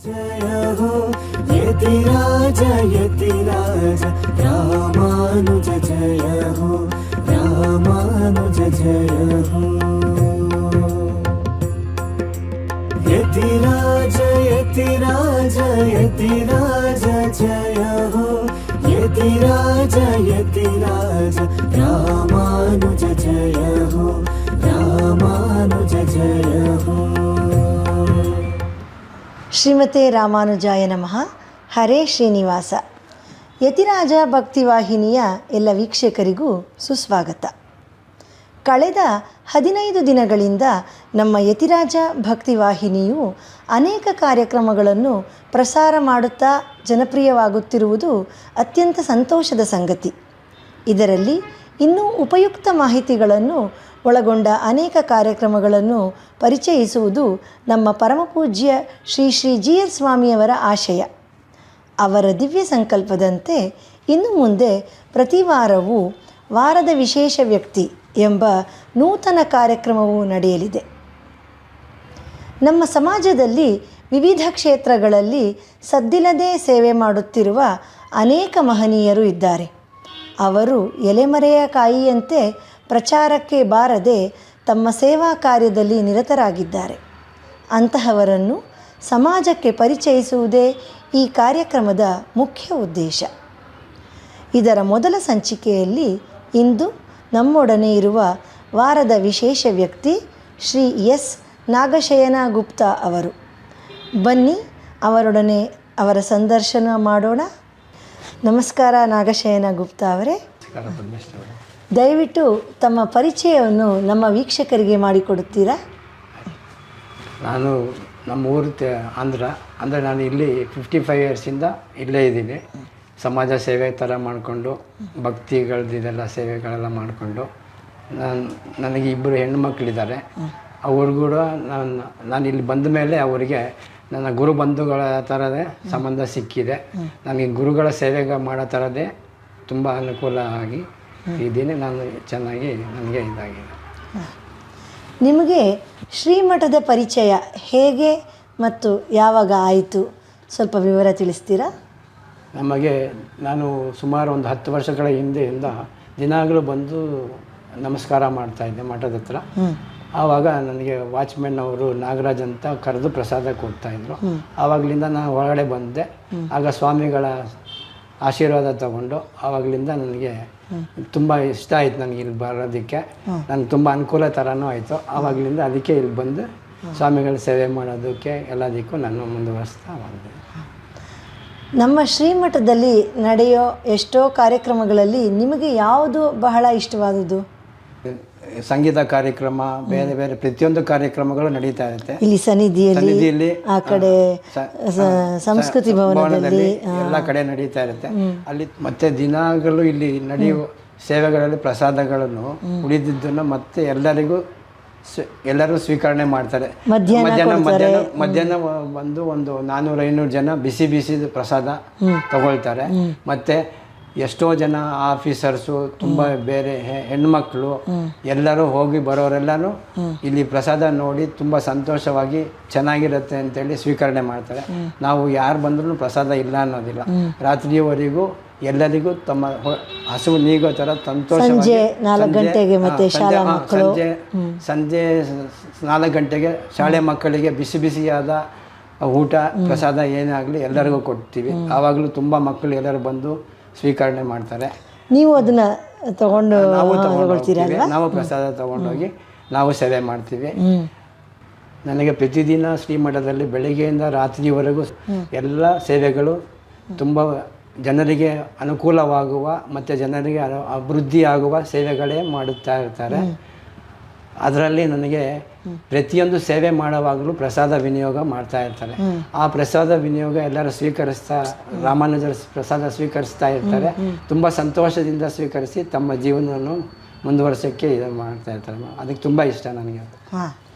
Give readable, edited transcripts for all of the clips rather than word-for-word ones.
जय हो यतिराज यतिराज रामानुज जय हो रामानुज जय हो यतिराज यतिराज यतिराज जय हो यतिराज यतिराज रामानुज जय हो रामानुज जय हो। ಶ್ರೀಮತೆ ರಾಮಾನುಜಾಯ ನಮಃ. ಹರೇ ಶ್ರೀನಿವಾಸ. ಯತಿರಾಜ ಭಕ್ತಿವಾಹಿನಿಯ ಎಲ್ಲ ವೀಕ್ಷಕರಿಗೂ ಸುಸ್ವಾಗತ. ಕಳೆದ 15 ದಿನಗಳಿಂದ ನಮ್ಮ ಯತಿರಾಜ ಭಕ್ತಿವಾಹಿನಿಯು ಅನೇಕ ಕಾರ್ಯಕ್ರಮಗಳನ್ನು ಪ್ರಸಾರ ಮಾಡುತ್ತಾ ಜನಪ್ರಿಯವಾಗುತ್ತಿರುವುದು ಅತ್ಯಂತ ಸಂತೋಷದ ಸಂಗತಿ. ಇದರಲ್ಲಿ ಇನ್ನೂ ಉಪಯುಕ್ತ ಮಾಹಿತಿಗಳನ್ನು ಒಳಗೊಂಡ ಅನೇಕ ಕಾರ್ಯಕ್ರಮಗಳನ್ನು ಪರಿಚಯಿಸುವುದು ನಮ್ಮ ಪರಮಪೂಜ್ಯ ಶ್ರೀ ಶ್ರೀ ಜಿ ಎಲ್ ಸ್ವಾಮಿಯವರ ಆಶಯ. ಅವರ ದಿವ್ಯ ಸಂಕಲ್ಪದಂತೆ ಇನ್ನು ಮುಂದೆ ಪ್ರತಿ ವಾರವೂ ವಾರದ ವಿಶೇಷ ವ್ಯಕ್ತಿ ಎಂಬ ನೂತನ ಕಾರ್ಯಕ್ರಮವು ನಡೆಯಲಿದೆ. ನಮ್ಮ ಸಮಾಜದಲ್ಲಿ ವಿವಿಧ ಕ್ಷೇತ್ರಗಳಲ್ಲಿ ಸದ್ದಿಲ್ಲದೆ ಸೇವೆ ಮಾಡುತ್ತಿರುವ ಅನೇಕ ಮಹನೀಯರು ಇದ್ದಾರೆ. ಅವರು ಎಲೆಮರೆಯ ಕಾಯಿಯಂತೆ ಪ್ರಚಾರಕ್ಕೆ ಬಾರದೆ ತಮ್ಮ ಸೇವಾ ಕಾರ್ಯದಲ್ಲಿ ನಿರತರಾಗಿದ್ದಾರೆ. ಅಂತಹವರನ್ನು ಸಮಾಜಕ್ಕೆ ಪರಿಚಯಿಸುವುದೇ ಈ ಕಾರ್ಯಕ್ರಮದ ಮುಖ್ಯ ಉದ್ದೇಶ. ಇದರ ಮೊದಲ ಸಂಚಿಕೆಯಲ್ಲಿ ಇಂದು ನಮ್ಮೊಡನೆ ಇರುವ ವಾರದ ವಿಶೇಷ ವ್ಯಕ್ತಿ ಶ್ರೀ ಎಸ್ ನಾಗಶಯನ ಗುಪ್ತಾ ಅವರು. ಬನ್ನಿ ಅವರೊಡನೆ ಅವರ ಸಂದರ್ಶನ ಮಾಡೋಣ. ನಮಸ್ಕಾರ ನಾಗಶಯನ ಗುಪ್ತಾ ಅವರೇ. ದಯವಿಟ್ಟು ತಮ್ಮ ಪರಿಚಯವನ್ನು ನಮ್ಮ ವೀಕ್ಷಕರಿಗೆ ಮಾಡಿಕೊಡುತ್ತೀರಾ? ನಾನು ನಮ್ಮ ಊರು ಅಂದರೆ ನಾನು ಇಲ್ಲಿ 55 ಇಯರ್ಸಿಂದ ಇಲ್ಲೇ ಇದ್ದೀನಿ. ಸಮಾಜ ಸೇವೆ ಥರ ಮಾಡಿಕೊಂಡು ಭಕ್ತಿಗಳದ್ದೆಲ್ಲ ಸೇವೆಗಳೆಲ್ಲ ಮಾಡಿಕೊಂಡು ನನಗೆ 2 ಹೆಣ್ಣು ಮಕ್ಕಳಿದ್ದಾರೆ. ಅವ್ರಿಗೂ ನಾನು ಇಲ್ಲಿ ಬಂದ ಮೇಲೆ ಅವರಿಗೆ ನನ್ನ ಗುರು ಬಂಧುಗಳ ಥರದೇ ಸಂಬಂಧ ಸಿಕ್ಕಿದೆ. ನನಗೆ ಗುರುಗಳ ಸೇವೆ ಮಾಡೋ ಥರದೇ ತುಂಬ ಅನುಕೂಲ ಆಗಿ ಇದ್ದೀನಿ. ನಾನು ಚೆನ್ನಾಗಿ ನನಗೆ ಇದಾಗಿದೆ. ನಿಮಗೆ ಶ್ರೀಮಠದ ಪರಿಚಯ ಹೇಗೆ ಮತ್ತು ಯಾವಾಗ ಆಯಿತು ಸ್ವಲ್ಪ ವಿವರ ತಿಳಿಸ್ತೀರಾ? ನಾನು ಸುಮಾರು ಒಂದು 10 ವರ್ಷಗಳ ಹಿಂದೆಯಿಂದ ದಿನಾಗಲೂ ಬಂದು ನಮಸ್ಕಾರ ಮಾಡ್ತಾಯಿದ್ದೆ ಮಠದ ಹತ್ರ. ಆವಾಗ ನನಗೆ ವಾಚ್ಮೆನ್ ಅವರು ನಾಗರಾಜ್ ಅಂತ ಕರೆದು ಪ್ರಸಾದ ಕೊಡ್ತಾಯಿದ್ರು. ಆವಾಗಲಿಂದ ನಾನು ಒಳಗಡೆ ಬಂದೆ. ಆಗ ಸ್ವಾಮಿಗಳ ಆಶೀರ್ವಾದ ತಗೊಂಡು ಆವಾಗಲಿಂದ ನನಗೆ ತುಂಬ ಇಷ್ಟ ಆಯಿತು. ನನಗೆ ಇಲ್ಲಿ ಬರೋದಕ್ಕೆ ನನಗೆ ತುಂಬ ಅನುಕೂಲ ಥರನೂ ಆಯಿತು. ಆವಾಗಲಿಂದ ಅದಕ್ಕೆ ಇಲ್ಲಿ ಬಂದು ಸ್ವಾಮಿಗಳ ಸೇವೆ ಮಾಡೋದಕ್ಕೆ ಎಲ್ಲದಕ್ಕೂ ನಾನು ಮುಂದುವರಿಸ್ತಾ ಬಂದೆ. ನಮ್ಮ ಶ್ರೀಮಠದಲ್ಲಿ ನಡೆಯೋ ಎಷ್ಟೋ ಕಾರ್ಯಕ್ರಮಗಳಲ್ಲಿ ನಿಮಗೆ ಯಾವುದು ಬಹಳ ಇಷ್ಟವಾದುದು? ಸಂಗೀತ ಕಾರ್ಯಕ್ರಮ, ಬೇರೆ ಬೇರೆ ಪ್ರತಿಯೊಂದು ಕಾರ್ಯಕ್ರಮಗಳು ನಡೀತಾ ಇರುತ್ತೆ. ಇಲ್ಲಿ ಸನ್ನಿಧಿಯಲ್ಲಿ, ಆ ಕಡೆ ಸಂಸ್ಕೃತಿ ಭವನದಲ್ಲಿ ಎಲ್ಲ ಕಡೆ ನಡೀತಾ ಇರುತ್ತೆ. ಅಲ್ಲಿ ಮತ್ತೆ ದಿನಾಗಲೂ ಇಲ್ಲಿ ನಡೆಯುವ ಸೇವೆಗಳಲ್ಲಿ ಪ್ರಸಾದಗಳನ್ನು ಉಳಿದಿದ್ದನ್ನು ಮತ್ತೆ ಎಲ್ಲರೂ ಸ್ವೀಕರಣೆ ಮಾಡ್ತಾರೆ. ಮಧ್ಯಾಹ್ನ ಬಂದು ಒಂದು 400-500 ಜನ ಬಿಸಿ ಪ್ರಸಾದ ತಗೊಳ್ತಾರೆ. ಮತ್ತೆ ಎಷ್ಟೋ ಜನ ಆಫೀಸರ್ಸು, ತುಂಬ ಬೇರೆ ಹೆಣ್ಮಕ್ಳು ಎಲ್ಲರೂ ಹೋಗಿ ಬರೋರೆಲ್ಲರೂ ಇಲ್ಲಿ ಪ್ರಸಾದ ನೋಡಿ ತುಂಬ ಸಂತೋಷವಾಗಿ ಚೆನ್ನಾಗಿರುತ್ತೆ ಅಂತೇಳಿ ಸ್ವೀಕರಣೆ ಮಾಡ್ತಾರೆ. ನಾವು ಯಾರು ಬಂದ್ರೂ ಪ್ರಸಾದ ಇಲ್ಲ ಅನ್ನೋದಿಲ್ಲ. ರಾತ್ರಿಯವರೆಗೂ ಎಲ್ಲರಿಗೂ ತಮ್ಮ ಹಸುವು ನೀಗೋ ಥರ ಸಂತೋಷವಾಗಿ ಸಂಜೆ 4 ಗಂಟೆಗೆ ಶಾಲೆ ಮಕ್ಕಳಿಗೆ ಬಿಸಿಯಾದ ಊಟ ಪ್ರಸಾದ ಏನೇ ಆಗಲಿ ಎಲ್ಲರಿಗೂ ಕೊಡ್ತೀವಿ. ಆವಾಗಲೂ ತುಂಬ ಮಕ್ಕಳು ಎಲ್ಲರೂ ಬಂದು ಸ್ವೀಕರಣೆ ಮಾಡ್ತಾರೆ. ನೀವು ಅದನ್ನ ತಗೊಂಡು ನಾವು ಪ್ರಸಾದ ತಗೊಂಡೋಗಿ ನಾವು ಸೇವೆ ಮಾಡ್ತೀವಿ. ನನಗೆ ಪ್ರತಿದಿನ ಶ್ರೀಮಠದಲ್ಲಿ ಬೆಳಗ್ಗೆಯಿಂದ ರಾತ್ರಿವರೆಗೂ ಎಲ್ಲ ಸೇವೆಗಳು ತುಂಬ ಜನರಿಗೆ ಅನುಕೂಲವಾಗುವ ಮತ್ತು ಜನರಿಗೆ ಅಭಿವೃದ್ಧಿಯಾಗುವ ಸೇವೆಗಳೇ ಮಾಡುತ್ತಾ ಇರ್ತಾರೆ. ಅದರಲ್ಲಿ ನನಗೆ ಪ್ರತಿಯೊಂದು ಸೇವೆ ಮಾಡುವಾಗಲೂ ಪ್ರಸಾದ ವಿನಿಯೋಗ ಮಾಡ್ತಾ ಇರ್ತಾರೆ. ಆ ಪ್ರಸಾದ ವಿನಿಯೋಗ ಎಲ್ಲರೂ ರಾಮಾನುಜರ ಪ್ರಸಾದ ಸ್ವೀಕರಿಸ್ತಾ ಇರ್ತಾರೆ. ತುಂಬ ಸಂತೋಷದಿಂದ ಸ್ವೀಕರಿಸಿ ತಮ್ಮ ಜೀವನವನ್ನು ಮುಂದುವರ್ಸೋಕ್ಕೆ ಇದು ಮಾಡ್ತಾ ಇರ್ತಾರೆ. ಅದಕ್ಕೆ ತುಂಬ ಇಷ್ಟ ನನಗೆ.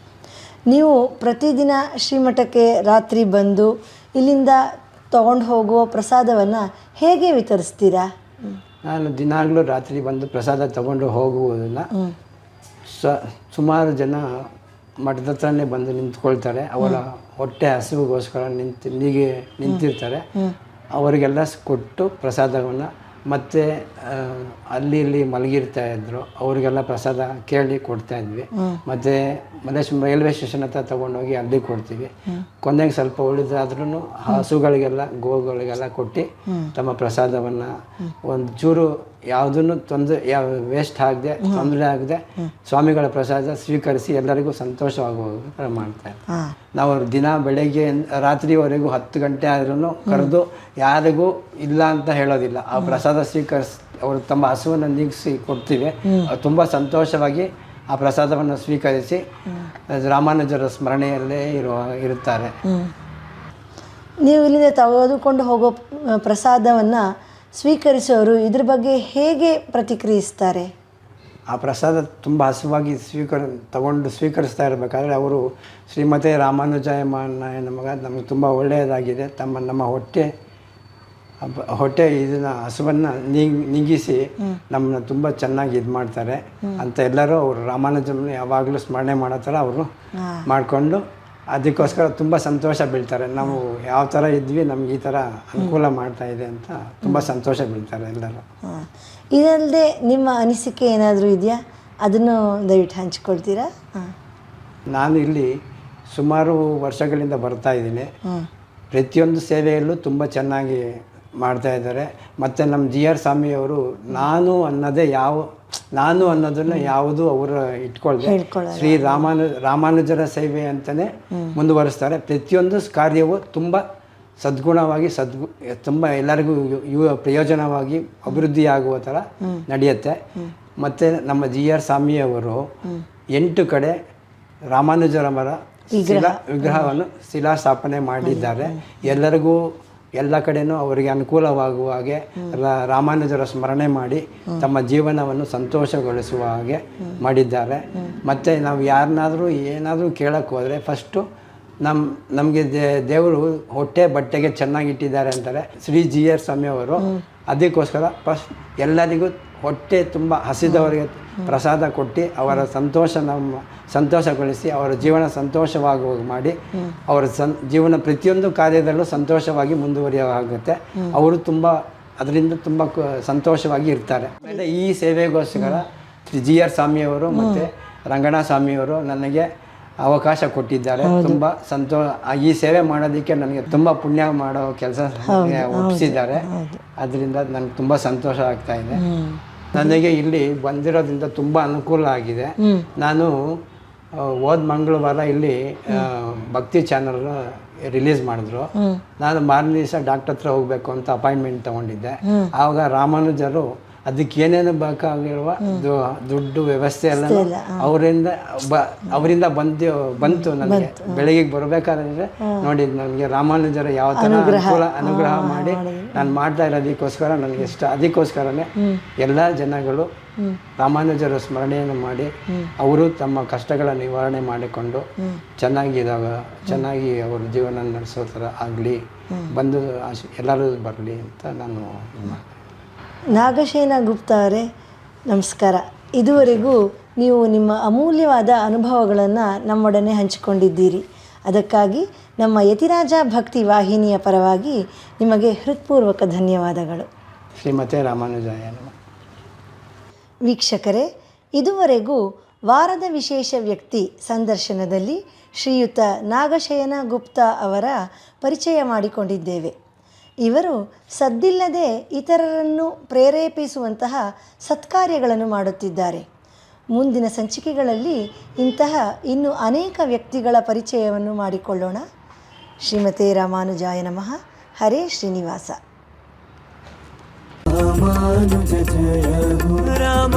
ನೀವು ಪ್ರತಿದಿನ ಶ್ರೀಮಠಕ್ಕೆ ರಾತ್ರಿ ಬಂದು ಇಲ್ಲಿಂದ ತಗೊಂಡು ಹೋಗುವ ಪ್ರಸಾದವನ್ನು ಹೇಗೆ ವಿತರಿಸ್ತೀರಾ? ನಾನು ದಿನಾಗಲೂ ರಾತ್ರಿ ಬಂದು ಪ್ರಸಾದ ತಗೊಂಡು ಹೋಗುವುದನ್ನು ಸುಮಾರು ಜನ ಮಠದ ಹತ್ರನೇ ಬಂದು ನಿಂತ್ಕೊಳ್ತಾರೆ. ಅವರ ಹೊಟ್ಟೆ ಹಸಿವಿಗೋಸ್ಕರ ನಿಂತಿರ್ತಾರೆ ಅವರಿಗೆಲ್ಲ ಕೊಟ್ಟು ಪ್ರಸಾದವನ್ನು ಮತ್ತು ಅಲ್ಲಿ ಇಲ್ಲಿ ಮಲಗಿರ್ತಾ ಇದ್ರು ಅವ್ರಿಗೆಲ್ಲ ಪ್ರಸಾದ ಕೇಳಿ ಕೊಡ್ತಾ ಇದ್ವಿ. ಮತ್ತು ರೈಲ್ವೆ ಸ್ಟೇಷನ್ ಹತ್ರ ತೊಗೊಂಡೋಗಿ ಅಲ್ಲಿ ಕೊಡ್ತೀವಿ. ಕೊನೆಗೆ ಸ್ವಲ್ಪ ಉಳಿದಾದ್ರೂ ಹಸುಗಳಿಗೆಲ್ಲ ಗೋಗಳಿಗೆಲ್ಲ ಕೊಟ್ಟು ತಮ್ಮ ಪ್ರಸಾದವನ್ನು ಒಂದು ಚೂರು ಯಾವುದನ್ನು ವೇಸ್ಟ್ ಆಗದೆ ತೊಂದರೆ ಆಗದೆ ಸ್ವಾಮಿಗಳ ಪ್ರಸಾದ ಸ್ವೀಕರಿಸಿ ಎಲ್ಲರಿಗೂ ಸಂತೋಷವಾಗುವ ಮಾಡ್ತಾರೆ. ನಾವು ದಿನ ಬೆಳಗ್ಗೆ ರಾತ್ರಿವರೆಗೂ 10 ಗಂಟೆ ಆದ್ರೂ ಕರೆದು ಯಾರಿಗೂ ಇಲ್ಲ ಅಂತ ಹೇಳೋದಿಲ್ಲ. ಆ ಪ್ರಸಾದ ಸ್ವೀಕರಿಸಿ ಅವರು ತಮ್ಮ ಹಸುವನ್ನು ನೀಗಿಸಿ ಕೊಡ್ತೀವಿ. ತುಂಬ ಸಂತೋಷವಾಗಿ ಆ ಪ್ರಸಾದವನ್ನು ಸ್ವೀಕರಿಸಿ ರಾಮಾನುಜರ ಸ್ಮರಣೆಯಲ್ಲೇ ಇರುತ್ತಾರೆ. ನೀವು ಇಲ್ಲಿಂದ ತೆಗೆದುಕೊಂಡು ಹೋಗೋ ಪ್ರಸಾದವನ್ನು ಸ್ವೀಕರಿಸೋರು ಇದ್ರ ಬಗ್ಗೆ ಹೇಗೆ ಪ್ರತಿಕ್ರಿಯಿಸ್ತಾರೆ? ಆ ಪ್ರಸಾದ ತುಂಬ ಹಸುವಾಗಿ ಸ್ವೀಕರಿಸ್ತಾ ಇರಬೇಕಾದ್ರೆ ಅವರು ಶ್ರೀಮತಿ ರಾಮಾನುಜಾಯಮಾನ ನಮಗ ನಮಗೆ ತುಂಬ ಒಳ್ಳೆಯದಾಗಿದೆ, ನಮ್ಮ ಹೊಟ್ಟೆ ಇದನ್ನು ಹಸುವನ್ನು ನೀಗಿಸಿ ನಮ್ಮನ್ನ ತುಂಬ ಚೆನ್ನಾಗಿ ಇದು ಮಾಡ್ತಾರೆ ಅಂತ ಎಲ್ಲರೂ ಅವರು ರಾಮಾನುಜರನ್ನು ಯಾವಾಗಲೂ ಸ್ಮರಣೆ ಮಾಡೋ ಥರ ಅವರು ಮಾಡಿಕೊಂಡು ಅದಕ್ಕೋಸ್ಕರ ತುಂಬ ಸಂತೋಷ ಬೀಳ್ತಾರೆ. ನಾವು ಯಾವ ಥರ ಇದ್ವಿ ನಮ್ಗೆ ಈ ಥರ ಅನುಕೂಲ ಮಾಡ್ತಾ ಇದೆ ಅಂತ ತುಂಬ ಸಂತೋಷ ಬೀಳ್ತಾರೆ ಎಲ್ಲರೂ. ಇದಲ್ಲದೆ ನಿಮ್ಮ ಅನಿಸಿಕೆ ಏನಾದರೂ ಇದೆಯಾ? ಅದನ್ನು ದಯವಿಟ್ಟು ಹಂಚ್ಕೊಳ್ತೀರಾ? ನಾನು ಇಲ್ಲಿ ಸುಮಾರು ವರ್ಷಗಳಿಂದ ಬರ್ತಾ ಇದ್ದೀನಿ. ಪ್ರತಿಯೊಂದು ಸೇವೆಯಲ್ಲೂ ತುಂಬ ಚೆನ್ನಾಗಿ ಮಾಡ್ತಾ ಇದ್ದಾರೆ. ಮತ್ತು ನಮ್ಮ GR ಸ್ವಾಮಿಯವರು ನಾನು ಅನ್ನೋದನ್ನು ಯಾವುದು ಅವರು ಇಟ್ಕೊಳ್ದೆ ಶ್ರೀ ರಾಮಾನುಜರ ಸೇವೆ ಅಂತಲೇ ಮುಂದುವರಿಸ್ತಾರೆ. ಪ್ರತಿಯೊಂದು ಕಾರ್ಯವು ತುಂಬ ಸದ್ಗುಣವಾಗಿ ತುಂಬ ಎಲ್ಲರಿಗೂ ಪ್ರಯೋಜನವಾಗಿ ಅಭಿವೃದ್ಧಿಯಾಗುವ ಥರ ನಡೆಯುತ್ತೆ. ಮತ್ತು ನಮ್ಮ GR ಸ್ವಾಮಿಯವರು 8 ಕಡೆ ರಾಮಾನುಜರವರ ವಿಗ್ರಹವನ್ನು ಶಿಲಾಸ್ಥಾಪನೆ ಮಾಡಿದ್ದಾರೆ. ಎಲ್ಲರಿಗೂ ಎಲ್ಲ ಕಡೆಯೂ ಅವರಿಗೆ ಅನುಕೂಲವಾಗುವ ಹಾಗೆ ರಾಮಾನುಜರ ಸ್ಮರಣೆ ಮಾಡಿ ತಮ್ಮ ಜೀವನವನ್ನು ಸಂತೋಷಗೊಳಿಸುವ ಹಾಗೆ ಮಾಡಿದ್ದಾರೆ. ಮತ್ತು ನಾವು ಯಾರನ್ನಾದರೂ ಏನಾದರೂ ಕೇಳೋಕ್ಕೆ ಹೋದರೆ ಫಸ್ಟು ನಮಗೆ ದೇವರು ಹೊಟ್ಟೆ ಬಟ್ಟೆಗೆ ಚೆನ್ನಾಗಿಟ್ಟಿದ್ದಾರೆ ಅಂತಾರೆ ಶ್ರೀ GR ಸ್ವಾಮಿಯವರು. ಅದಕ್ಕೋಸ್ಕರ ಫಸ್ಟ್ ಎಲ್ಲರಿಗೂ ಹೊಟ್ಟೆ ತುಂಬ ಹಸಿದವರಿಗೆ ಪ್ರಸಾದ ಕೊಟ್ಟು ಅವರ ಸಂತೋಷಗೊಳಿಸಿ ಅವರ ಜೀವನ ಸಂತೋಷವಾಗುವ ಮಾಡಿ ಅವರ ಜೀವನ ಪ್ರತಿಯೊಂದು ಕಾರ್ಯದಲ್ಲೂ ಸಂತೋಷವಾಗಿ ಮುಂದುವರಿಯಾಗುತ್ತೆ. ಅವರು ಅದರಿಂದ ತುಂಬ ಸಂತೋಷವಾಗಿ ಇರ್ತಾರೆ. ಆಮೇಲೆ ಈ ಸೇವೆಗೋಸ್ಕರ GR ಸ್ವಾಮಿಯವರು ಮತ್ತು ರಂಗಣ್ಣ ಸ್ವಾಮಿಯವರು ನನಗೆ ಅವಕಾಶ ಕೊಟ್ಟಿದ್ದಾರೆ. ತುಂಬ ಈ ಸೇವೆ ಮಾಡೋದಕ್ಕೆ ನನಗೆ ತುಂಬ ಪುಣ್ಯ ಮಾಡೋ ಕೆಲಸ ಒಪ್ಪಿಸಿದ್ದಾರೆ. ಅದರಿಂದ ನನಗೆ ತುಂಬ ಸಂತೋಷ ಆಗ್ತಾ ಇದೆ. ನನಗೆ ಇಲ್ಲಿ ಬಂದಿರೋದ್ರಿಂದ ತುಂಬ ಅನುಕೂಲ ಆಗಿದೆ. ನಾನು ಹೋದ ಮಂಗಳವಾರ ಇಲ್ಲಿ ಭಕ್ತಿ ಚಾನಲ್ ರಿಲೀಸ್ ಮಾಡಿದ್ರು. ನಾನು ಮಾರನೇ ದಿವಸ ಡಾಕ್ಟರ್ ಹತ್ರ ಹೋಗಬೇಕು ಅಂತ ಅಪಾಯಿಂಟ್ಮೆಂಟ್ ತೊಗೊಂಡಿದ್ದೆ. ಆವಾಗ ರಾಮಾನುಜರು ಅದಕ್ಕೆ ಏನೇನು ಬೇಕಾಗಿರುವ ದುಡ್ಡು ವ್ಯವಸ್ಥೆ ಎಲ್ಲ ಅವರಿಂದ ಬಂತು. ನನಗೆ ಬೆಳಗ್ಗೆ ಬರಬೇಕಾದ್ರೆ ನೋಡಿ ನನಗೆ ರಾಮಾನುಜರ ಯಾವ ಥರ ಅನುಗ್ರಹ ಮಾಡಿ ನಾನು ಮಾಡ್ತಾ ಇರೋದಕ್ಕೋಸ್ಕರ ನನಗೆ ಇಷ್ಟ. ಅದಕ್ಕೋಸ್ಕರನೇ ಎಲ್ಲ ಜನಗಳು ರಾಮಾನುಜರ ಸ್ಮರಣೆಯನ್ನು ಮಾಡಿ ಅವರು ತಮ್ಮ ಕಷ್ಟಗಳ ನಿವಾರಣೆ ಮಾಡಿಕೊಂಡು ಚೆನ್ನಾಗಿ ಅವರ ಜೀವನ ನಡೆಸೋ ಥರ ಆಗಲಿ, ಬಂದು ಎಲ್ಲರೂ ಬರಲಿ ಅಂತ ನಾನು ನಾಗಶಯನ ಗುಪ್ತಾ ಅವರೇ ನಮಸ್ಕಾರ. ಇದುವರೆಗೂ ನೀವು ನಿಮ್ಮ ಅಮೂಲ್ಯವಾದ ಅನುಭವಗಳನ್ನು ನಮ್ಮೊಡನೆ ಹಂಚಿಕೊಂಡಿದ್ದೀರಿ. ಅದಕ್ಕಾಗಿ ನಮ್ಮ ಯತಿರಾಜ ಭಕ್ತಿ ವಾಹಿನಿಯ ಪರವಾಗಿ ನಿಮಗೆ ಹೃತ್ಪೂರ್ವಕ ಧನ್ಯವಾದಗಳು. ಶ್ರೀಮತಿ ರಾಮಾನುಜಾಯ ನಮಃ. ವೀಕ್ಷಕರೇ, ಇದುವರೆಗೂ ವಾರದ ವಿಶೇಷ ವ್ಯಕ್ತಿ ಸಂದರ್ಶನದಲ್ಲಿ ಶ್ರೀಯುತ ನಾಗಶಯನ ಗುಪ್ತಾ ಅವರ ಪರಿಚಯ ಮಾಡಿಕೊಂಡಿದ್ದೇವೆ. ಇವರು ಸದ್ದಿಲ್ಲದೆ ಇತರರನ್ನು ಪ್ರೇರೇಪಿಸುವಂತಹ ಸತ್ಕಾರ್ಯಗಳನ್ನು ಮಾಡುತ್ತಿದ್ದಾರೆ. ಮುಂದಿನ ಸಂಚಿಕೆಗಳಲ್ಲಿ ಇಂತಹ ಇನ್ನೂ ಅನೇಕ ವ್ಯಕ್ತಿಗಳ ಪರಿಚಯವನ್ನು ಮಾಡಿಕೊಳ್ಳೋಣ. ಶ್ರೀಮತೆ ರಾಮಾನುಜಾಯ ನಮಃ. ಹರೇ ಶ್ರೀನಿವಾಸ. ರಾಮಾನುಜ ಜಯ ರಾಮ